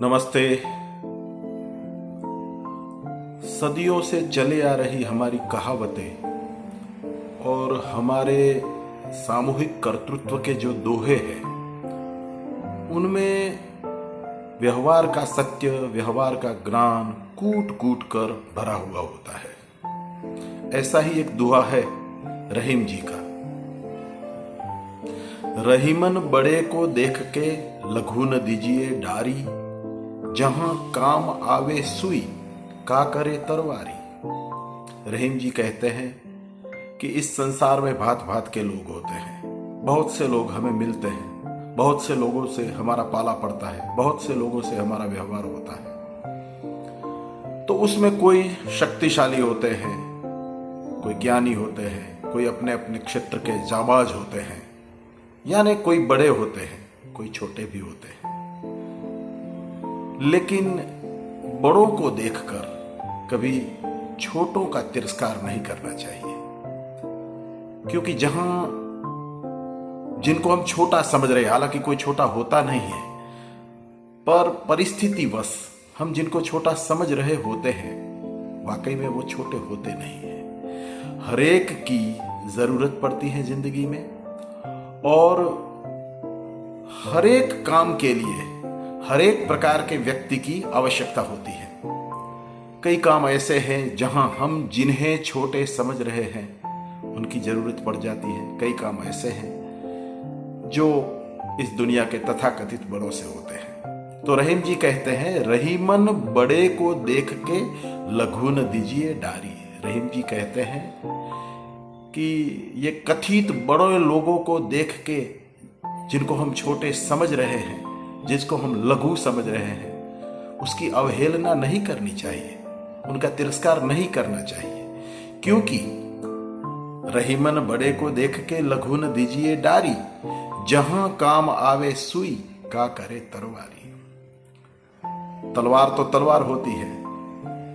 नमस्ते। सदियों से चले आ रही हमारी कहावतें और हमारे सामूहिक कर्तृत्व के जो दोहे हैं, उनमें व्यवहार का सत्य, व्यवहार का ज्ञान कूट कूट कर भरा हुआ होता है। ऐसा ही एक दोहा है रहीम जी का। रहीमन बड़े को देख के लघु न दीजिए डारी, जहां काम आवे सुई का करे तरवारी। रहीम जी कहते हैं कि इस संसार में भांत भांत के लोग होते हैं। बहुत से लोग हमें मिलते हैं, बहुत से लोगों से हमारा पाला पड़ता है, बहुत से लोगों से हमारा व्यवहार होता है। तो उसमें कोई शक्तिशाली होते हैं, कोई ज्ञानी होते हैं, कोई अपने अपने क्षेत्र के जाबाज होते हैं, यानी कोई बड़े होते हैं, कोई छोटे भी होते हैं। लेकिन बड़ों को देखकर कभी छोटों का तिरस्कार नहीं करना चाहिए, क्योंकि जिनको हम छोटा समझ रहे हैं, हालांकि कोई छोटा होता नहीं है, पर परिस्थितिवश हम जिनको छोटा समझ रहे होते हैं, वाकई में वो छोटे होते नहीं हैं। हरेक की जरूरत पड़ती है जिंदगी में, और हरेक काम के लिए हरेक प्रकार के व्यक्ति की आवश्यकता होती है। कई काम ऐसे हैं जहां हम जिन्हें छोटे समझ रहे हैं उनकी जरूरत पड़ जाती है। कई काम ऐसे हैं जो इस दुनिया के तथाकथित बड़ों से होते हैं। तो रहीम जी कहते हैं, रहीमन बड़े को देख के लघु न दीजिए डारी। रहीम जी कहते हैं कि ये कथित बड़े लोगों को देख के, जिनको हम छोटे समझ रहे हैं, जिसको हम लघु समझ रहे हैं, उसकी अवहेलना नहीं करनी चाहिए, उनका तिरस्कार नहीं करना चाहिए, क्योंकि रहीमन बड़े को देख के लघु न दीजिए डारी, जहां काम आवे सुई का करे तरवारी। तलवार तो तलवार होती है,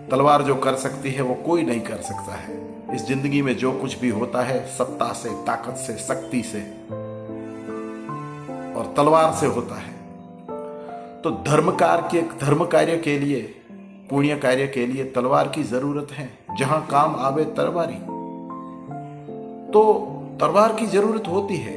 तलवार जो कर सकती है वो कोई नहीं कर सकता है। इस जिंदगी में जो कुछ भी होता है सत्ता से, ताकत से, शक्ति से और तलवार से होता है। तो धर्म कार्य के लिए, पुण्य कार्य के लिए तलवार की जरूरत है। जहां काम आवे तरवारी, तो तलवार की जरूरत होती है,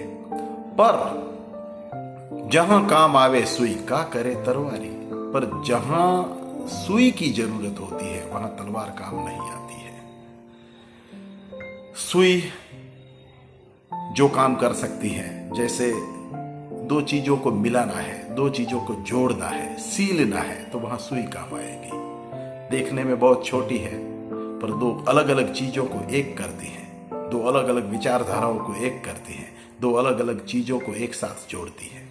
पर जहां काम आवे सुई का करे तरवारी। पर जहां सुई की जरूरत होती है वहां तलवार काम नहीं आती है। सुई जो काम कर सकती है, जैसे दो चीजों को मिलाना है, दो चीजों को जोड़ना है, सीलना है, तो वहां सुई काम आएगी। देखने में बहुत छोटी है, पर दो अलग अलग चीजों को एक करती है, दो अलग अलग विचारधाराओं को एक करती है, दो अलग अलग चीजों को एक साथ जोड़ती है।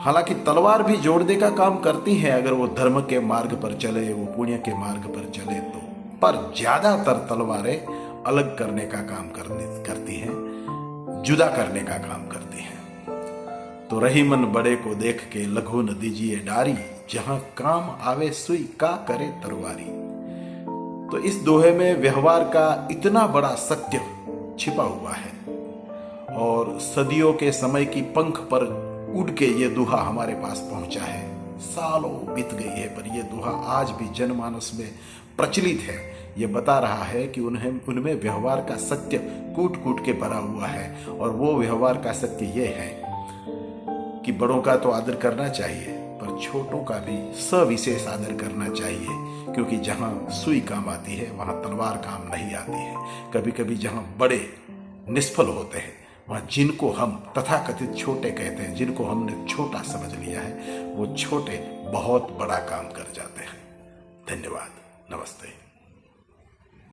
हालांकि तलवार भी जोड़ने का काम करती है, अगर वो धर्म के मार्ग पर चले, वो पुण्य के मार्ग पर चले तो। पर ज्यादातर तलवारें अलग करने का काम करती हैं, जुदा करने का काम करती हैं। तो रहीमन बड़े को देख के लघु न दीजिए डारी, जहां काम आवे सुई का करे तरवारी। तो इस दोहे में व्यवहार का इतना बड़ा सत्य छिपा हुआ है, और सदियों के समय की पंख पर उड़ के ये दोहा हमारे पास पहुंचा है। सालों बीत गई है, पर यह दोहा आज भी जनमानस में प्रचलित है। ये बता रहा है कि उनमें व्यवहार का सत्य कूट कूट के भरा हुआ है, और वो व्यवहार का सत्य ये है कि बड़ों का तो आदर करना चाहिए, पर छोटों का भी सविशेष आदर करना चाहिए, क्योंकि जहां सुई काम आती है वहां तलवार काम नहीं आती है। कभी कभी जहां बड़े निष्फल होते हैं, वहां जिनको हम तथाकथित छोटे कहते हैं, जिनको हमने छोटा समझ लिया है, वो छोटे बहुत बड़ा काम कर जाते हैं। धन्यवाद। नमस्ते।